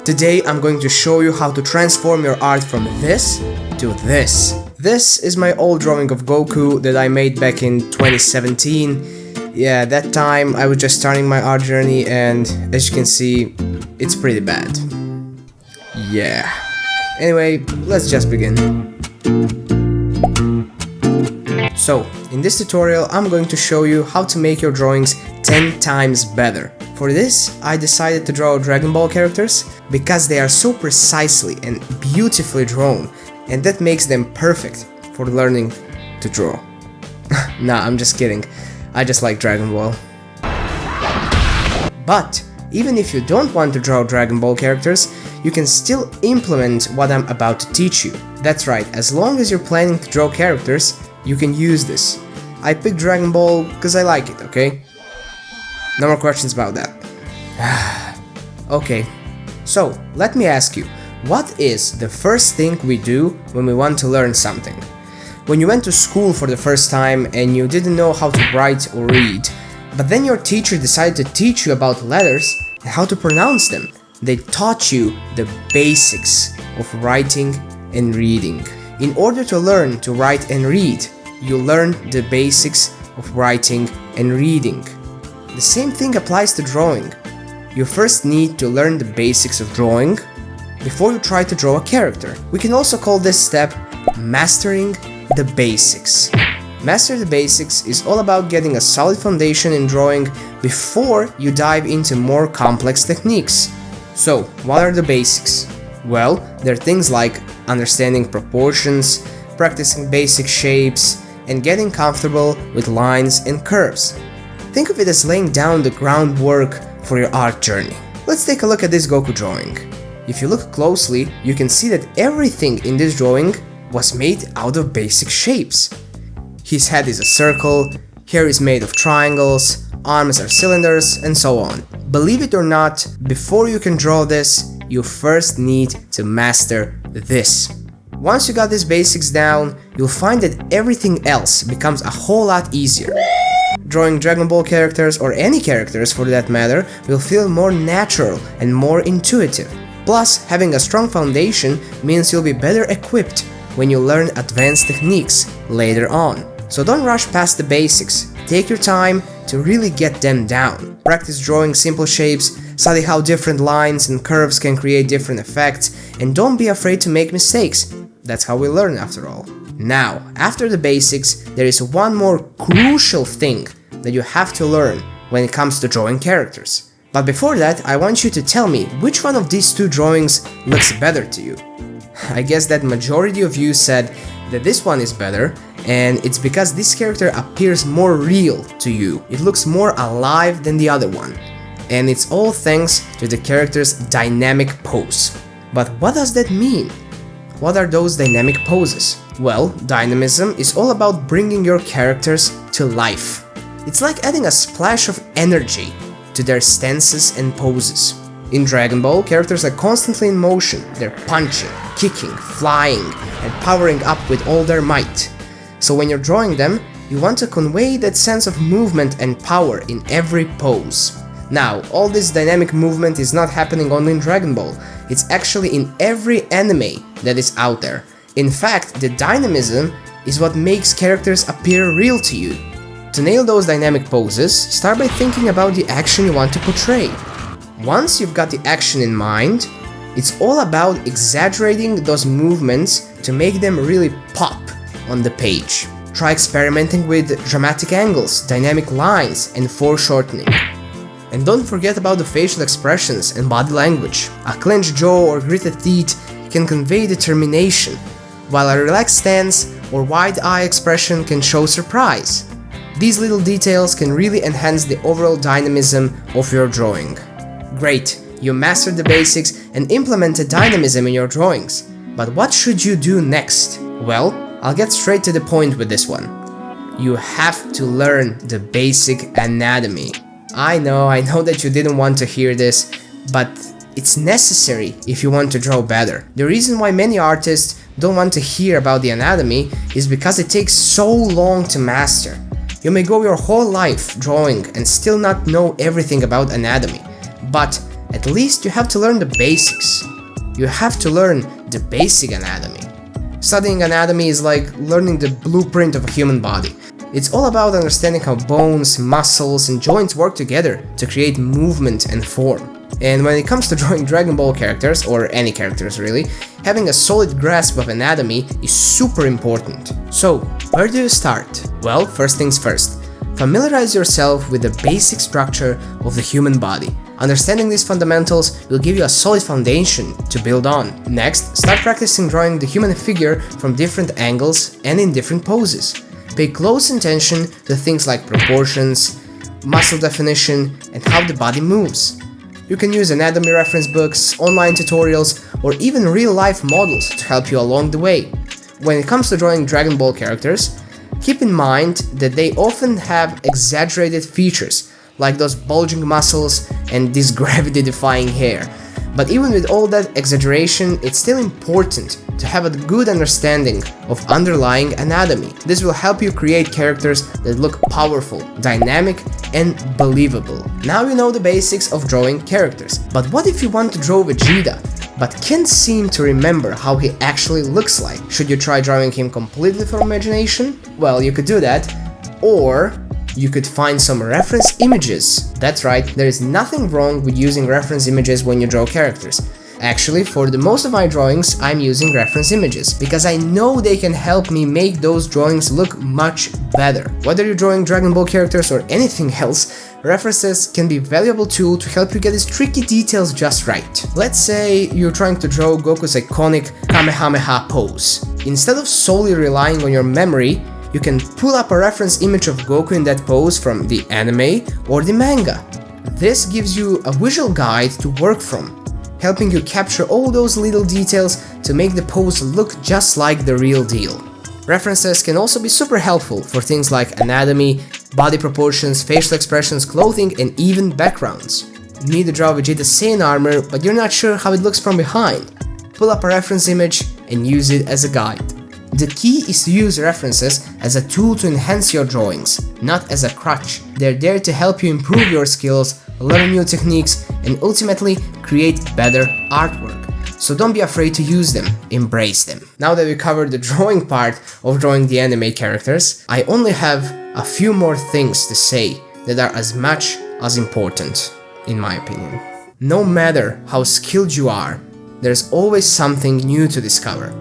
Today I'm going to show you how to transform your art from this to this. This is my old drawing of Goku that I made back in 2017. Yeah, that time I was just starting my art journey, and as you can see, it's pretty bad. Yeah. Anyway, let's just begin. So, in this tutorial I'm going to show you how to make your drawings 10 times better. For this, I decided to draw Dragon Ball characters because they are so precisely and beautifully drawn, and that makes them perfect for learning to draw. Nah, I'm just kidding. I just like Dragon Ball. But even if you don't want to draw Dragon Ball characters, you can still implement what I'm about to teach you. That's right, as long as you're planning to draw characters, you can use this. I picked Dragon Ball because I like it, okay? No more questions about that. Okay, so let me ask you, what is the first thing we do when we want to learn something? When you went to school for the first time and you didn't know how to write or read, but then your teacher decided to teach you about letters and how to pronounce them. They taught you the basics of writing and reading. In order to learn to write and read, you learn the basics of writing and reading. The same thing applies to drawing. You first need to learn the basics of drawing before you try to draw a character. We can also call this step mastering the basics. Master the basics is all about getting a solid foundation in drawing before you dive into more complex techniques. So, what are the basics? Well, they're things like understanding proportions, practicing basic shapes, and getting comfortable with lines and curves. Think of it as laying down the groundwork for your art journey. Let's take a look at this Goku drawing. If you look closely, you can see that everything in this drawing was made out of basic shapes. His head is a circle, hair is made of triangles, arms are cylinders, and so on. Believe it or not, before you can draw this, you first need to master this. Once you got these basics down, you'll find that everything else becomes a whole lot easier. Drawing Dragon Ball characters, or any characters for that matter, will feel more natural and more intuitive. Plus, having a strong foundation means you'll be better equipped when you learn advanced techniques later on. So don't rush past the basics. Take your time to really get them down. Practice drawing simple shapes, study how different lines and curves can create different effects, and don't be afraid to make mistakes. That's how we learn after all. Now, after the basics, there is one more crucial thing that you have to learn when it comes to drawing characters. But before that, I want you to tell me which one of these two drawings looks better to you. I guess that majority of you said that this one is better, and it's because this character appears more real to you. It looks more alive than the other one. And it's all thanks to the character's dynamic pose. But what does that mean? What are those dynamic poses? Well, dynamism is all about bringing your characters to life. It's like adding a splash of energy to their stances and poses. In Dragon Ball, characters are constantly in motion. They're punching, kicking, flying, and powering up with all their might. So when you're drawing them, you want to convey that sense of movement and power in every pose. Now, all this dynamic movement is not happening only in Dragon Ball. It's actually in every anime that is out there. In fact, the dynamism is what makes characters appear real to you. To nail those dynamic poses, start by thinking about the action you want to portray. Once you've got the action in mind, it's all about exaggerating those movements to make them really pop on the page. Try experimenting with dramatic angles, dynamic lines, and foreshortening. And don't forget about the facial expressions and body language. A clenched jaw or gritted teeth can convey determination, while a relaxed stance or wide-eye expression can show surprise. These little details can really enhance the overall dynamism of your drawing. Great, you mastered the basics and implemented dynamism in your drawings. But what should you do next? Well, I'll get straight to the point with this one. You have to learn the basic anatomy. I know that you didn't want to hear this, but it's necessary if you want to draw better. The reason why many artists don't want to hear about the anatomy is because it takes so long to master. You may go your whole life drawing and still not know everything about anatomy, but at least you have to learn the basics. You have to learn the basic anatomy. Studying anatomy is like learning the blueprint of a human body. It's all about understanding how bones, muscles, and joints work together to create movement and form. And when it comes to drawing Dragon Ball characters, or any characters really, having a solid grasp of anatomy is super important. So, where do you start? Well, first things first. Familiarize yourself with the basic structure of the human body. Understanding these fundamentals will give you a solid foundation to build on. Next, start practicing drawing the human figure from different angles and in different poses. Pay close attention to things like proportions, muscle definition, and how the body moves. You can use anatomy reference books, online tutorials, or even real-life models to help you along the way. When it comes to drawing Dragon Ball characters, keep in mind that they often have exaggerated features, like those bulging muscles and this gravity-defying hair. But even with all that exaggeration, it's still important to have a good understanding of underlying anatomy. This will help you create characters that look powerful, dynamic, and believable. Now you know the basics of drawing characters. But what if you want to draw Vegeta, but can't seem to remember how he actually looks like? Should you try drawing him completely from imagination? Well, you could do that, or you could find some reference images. That's right, there is nothing wrong with using reference images when you draw characters. Actually, for the most of my drawings, I'm using reference images, because I know they can help me make those drawings look much better. Whether you're drawing Dragon Ball characters or anything else, references can be a valuable tool to help you get these tricky details just right. Let's say you're trying to draw Goku's iconic Kamehameha pose. Instead of solely relying on your memory, you can pull up a reference image of Goku in that pose from the anime or the manga. This gives you a visual guide to work from, helping you capture all those little details to make the pose look just like the real deal. References can also be super helpful for things like anatomy, body proportions, facial expressions, clothing, and even backgrounds. You need to draw Vegeta's Saiyan armor, but you're not sure how it looks from behind. Pull up a reference image and use it as a guide. The key is to use references as a tool to enhance your drawings, not as a crutch. They're there to help you improve your skills, learn new techniques, and ultimately create better artwork. So don't be afraid to use them, embrace them. Now that we covered the drawing part of drawing the anime characters, I only have a few more things to say that are as much as important, in my opinion. No matter how skilled you are, there's always something new to discover.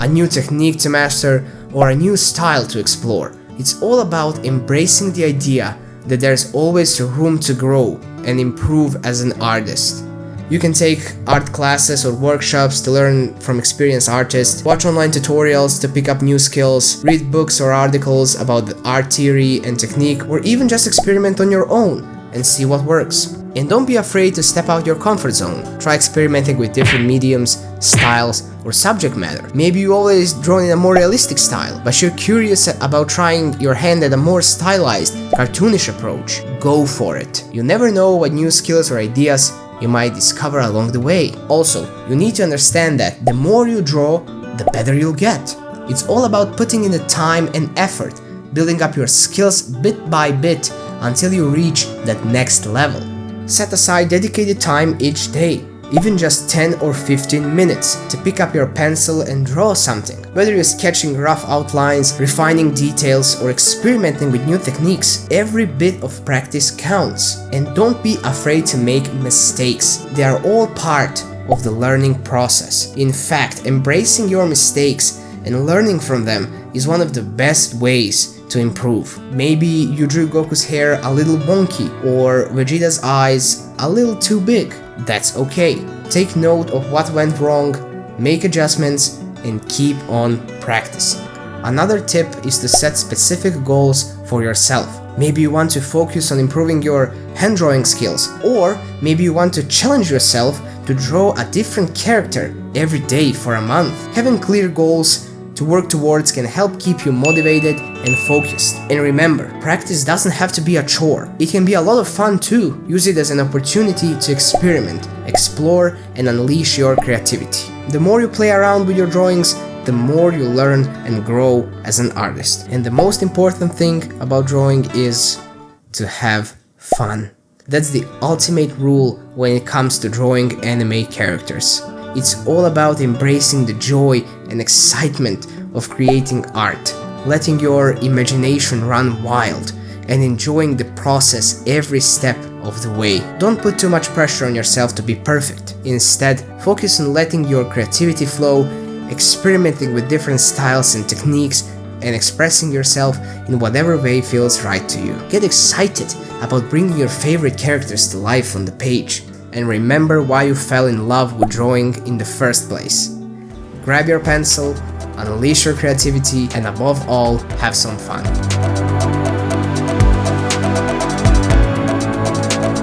A new technique to master, or a new style to explore. It's all about embracing the idea that there's always room to grow and improve as an artist. You can take art classes or workshops to learn from experienced artists, watch online tutorials to pick up new skills, read books or articles about the art theory and technique, or even just experiment on your own and see what works. And don't be afraid to step out your comfort zone. Try experimenting with different mediums, styles, or subject matter. Maybe you always drawn in a more realistic style, but you're curious about trying your hand at a more stylized, cartoonish approach. Go for it. You never know what new skills or ideas you might discover along the way. Also, you need to understand that the more you draw, the better you'll get. It's all about putting in the time and effort, building up your skills bit by bit until you reach that next level. Set aside dedicated time each day, even just 10 or 15 minutes, to pick up your pencil and draw something. Whether you're sketching rough outlines, refining details, or experimenting with new techniques, every bit of practice counts. And don't be afraid to make mistakes. They are all part of the learning process. In fact, embracing your mistakes and learning from them is one of the best ways to improve. Maybe you drew Goku's hair a little wonky, or Vegeta's eyes a little too big. That's okay. Take note of what went wrong, make adjustments, and keep on practicing. Another tip is to set specific goals for yourself. Maybe you want to focus on improving your hand drawing skills, or maybe you want to challenge yourself to draw a different character every day for a month. Having clear goals to work towards can help keep you motivated and focused. And remember, practice doesn't have to be a chore. It can be a lot of fun too. Use it as an opportunity to experiment, explore, and unleash your creativity. The more you play around with your drawings, the more you learn and grow as an artist. And the most important thing about drawing is to have fun. That's the ultimate rule when it comes to drawing anime characters. It's all about embracing the joy and excitement of creating art, letting your imagination run wild, and enjoying the process every step of the way. Don't put too much pressure on yourself to be perfect. Instead, focus on letting your creativity flow, experimenting with different styles and techniques, and expressing yourself in whatever way feels right to you. Get excited about bringing your favorite characters to life on the page, and remember why you fell in love with drawing in the first place. Grab your pencil, unleash your creativity, and above all, have some fun.